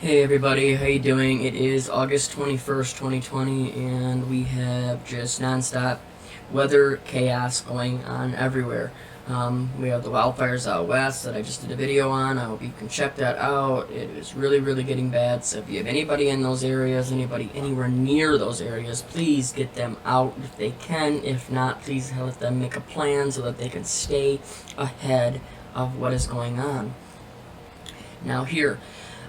Hey everybody, how you doing? It is August 21st, 2020, and we have just nonstop weather chaos going on everywhere. We have the wildfires out west that I just did a video on. I hope you can check that out. It is really getting bad, so if you have anybody in those areas, anybody anywhere near those areas, please get them out if they can. If not, please let them make a plan so that they can stay ahead of what is going on. Now here,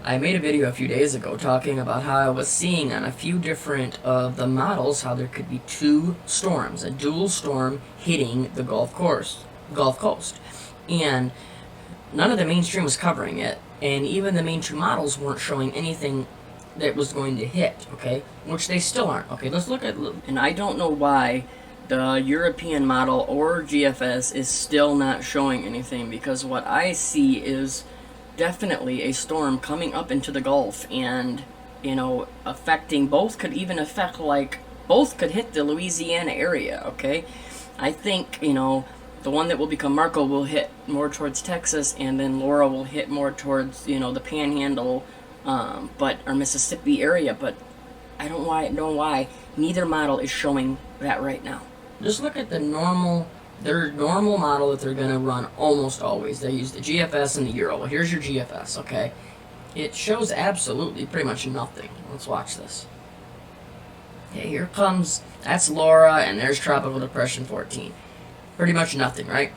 I made a video a few days ago talking about how I was seeing on a few different of the models how there could be two storms, a dual storm hitting the Gulf Coast. And none of the mainstream was covering it, and even the main two models weren't showing anything that was going to hit, okay? Which they still aren't. Okay, let's look at, and I don't know why the European model or GFS is still not showing anything, because what I see is definitely a storm coming up into the Gulf and, affecting, both could hit the Louisiana area, okay? I think, the one that will become Marco will hit more towards Texas, and then Laura will hit more towards, the Panhandle, or Mississippi area, but I don't know why neither model is showing that right now. Just look at their normal model that they're going to run almost always. They use the GFS and the Euro. Well, here's your GFS, okay? It shows absolutely pretty much nothing. Let's watch this. Okay, here comes, that's Laura, and there's Tropical Depression 14. Pretty much nothing, right?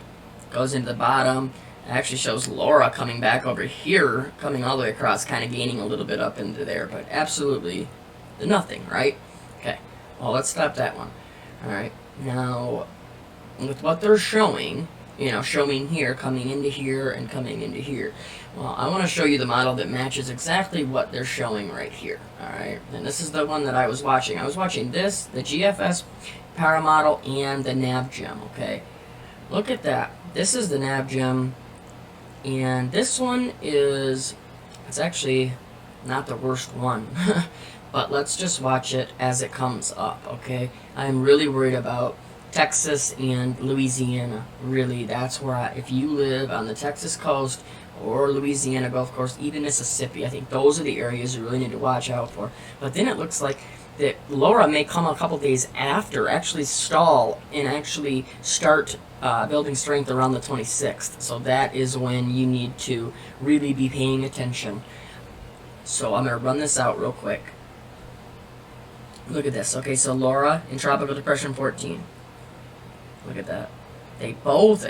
Goes into the bottom. It actually shows Laura coming back over here, coming all the way across, kind of gaining a little bit up into there, but absolutely nothing, right? Okay, well, let's stop that one. All right, now, with what they're showing, showing here, coming into here, and coming into here. Well, I want to show you the model that matches exactly what they're showing right here, alright? And this is the one that I was watching. I was watching this, the GFS Power Model, and the NavGem, okay? Look at that. This is the NavGem, and this one it's actually not the worst one. But let's just watch it as it comes up, okay? I'm really worried about Texas and Louisiana. Really, that's where if you live on the Texas coast or Louisiana Gulf Coast, even Mississippi, I think those are the areas you really need to watch out for. But then it looks like that Laura may come a couple days after, actually stall, and actually start building strength around the 26th. So that is when you need to really be paying attention. So I'm going to run this out real quick. Look at this. Okay, so Laura in Tropical Depression 14. Look at that. They both,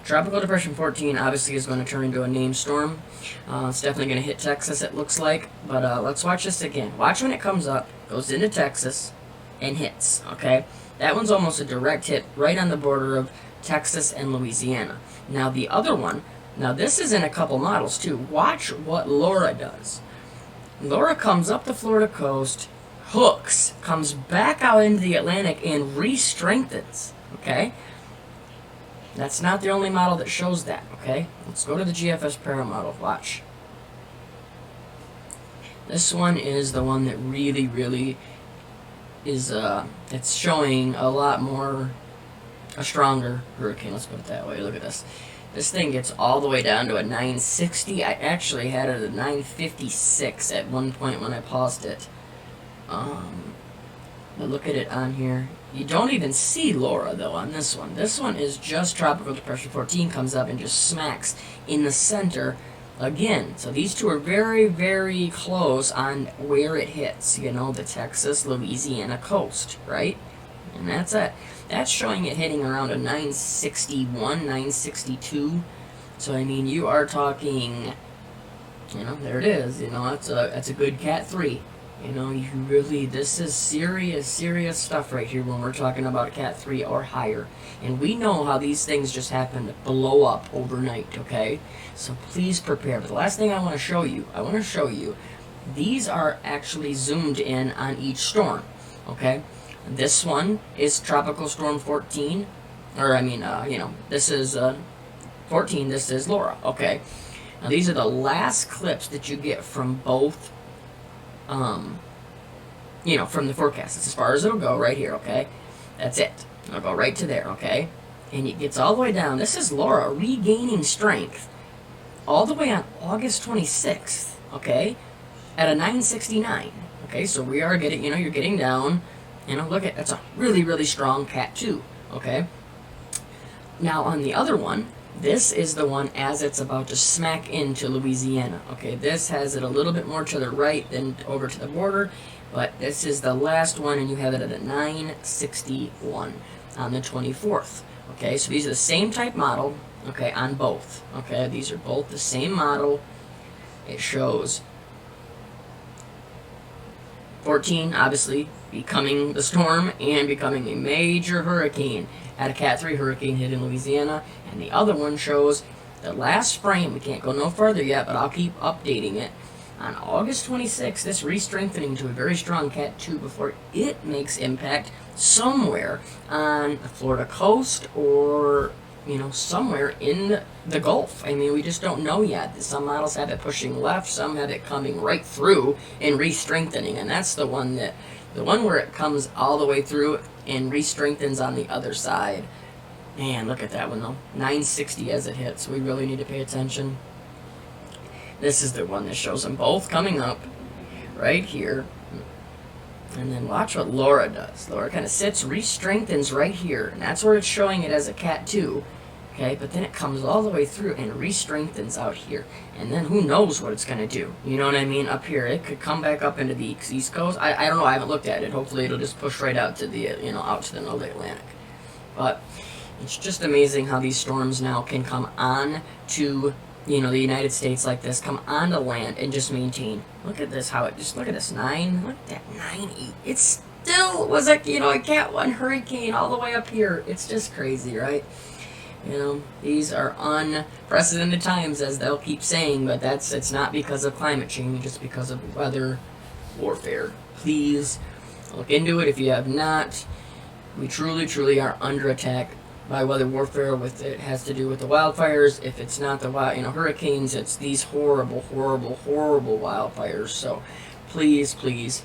Tropical Depression 14 obviously is going to turn into a named storm. It's definitely going to hit Texas, it looks like. But let's watch this again. Watch when it comes up, goes into Texas, and hits, okay? That one's almost a direct hit right on the border of Texas and Louisiana. Now the other one, this is in a couple models too. Watch what Laura does. Laura comes up the Florida coast, hooks, comes back out into the Atlantic, and re-strengthens. Okay? That's not the only model that shows that, okay? Let's go to the GFS Para model. Watch. This one is the one that really is, it's showing a lot more, a stronger hurricane, let's put it that way. Look at this. This thing gets all the way down to a 960. I actually had it at 956 at one point when I paused it. But look at it on here. You don't even see Laura, though, on this one. This one is just Tropical Depression 14, comes up and just smacks in the center again. So these two are very close on where it hits, the Texas, Louisiana coast, right? And that's it. That's showing it hitting around a 961, 962. So, you are talking, there it is. That's a good Cat 3. This is serious stuff right here when we're talking about Cat 3 or higher. And we know how these things just happen to blow up overnight, okay? So please prepare. But the last thing I want to show you, these are actually zoomed in on each storm, okay? This one is Tropical Storm 14, this is 14, this is Laura, okay? Now these are the last clips that you get from both from the forecast. It's as far as it'll go right here, okay? That's it. It'll go right to there, okay? And it gets all the way down. This is Laura regaining strength all the way on August 26th, okay? at a 969. Okay, so we are getting, you're getting down. Look at, that's a really, really strong Cat 2. Okay. Now on the other one, this is the one as it's about to smack into Louisiana. Okay, this has it a little bit more to the right than over to the border, but this is the last one, and you have it at a 961 on the 24th. Okay, so these are the same type model, okay, on both. Okay, these are both the same model. It shows 14, obviously, becoming the storm and becoming a major hurricane. At a Cat 3 hurricane hit in Louisiana, and the other one shows the last frame. We can't go no further yet, but I'll keep updating it. On August 26th, this re-strengthening to a very strong Cat 2 before it makes impact somewhere on the Florida coast or, somewhere in the Gulf. I mean, we just don't know yet. Some models have it pushing left, some have it coming right through and re-strengthening, and that's the one where it comes all the way through and re-strengthens on the other side. Man, look at that one though. 960 as it hits. We really need to pay attention. This is the one that shows them both coming up right here. And then watch what Laura does. Laura kind of sits, re-strengthens right here. And that's where it's showing it as a Cat 2. Okay, but then it comes all the way through and re-strengthens out here. And then who knows what it's going to do. You know what I mean? Up here. It could come back up into the East Coast. I don't know. I haven't looked at it. Hopefully it'll just push right out to the, out to the North Atlantic. But it's just amazing how these storms now can come on to, the United States like this, come onto land and just maintain. Look at this, look at this 9, look at that 9-8. It still was a Cat 1 hurricane all the way up here. It's just crazy, right? These are unprecedented times, as they'll keep saying, but it's not because of climate change, it's because of weather warfare. Please look into it if you have not. We truly, truly are under attack by weather warfare. It has to do with the wildfires. If it's not the hurricanes, it's these horrible, horrible, horrible wildfires. So please, please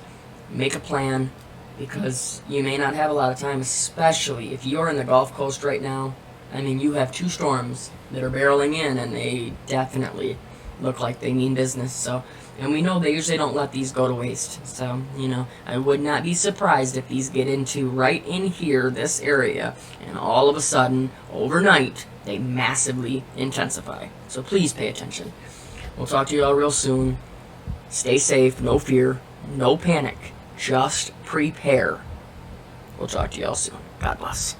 make a plan, because you may not have a lot of time, especially if you're in the Gulf Coast right now. I mean, you have 2 storms that are barreling in, and they definitely look like they mean business. So, and we know they usually don't let these go to waste. So, I would not be surprised if these get into right in here, this area, and all of a sudden, overnight, they massively intensify. So please pay attention. We'll talk to you all real soon. Stay safe, no fear, no panic, just prepare. We'll talk to you all soon. God bless.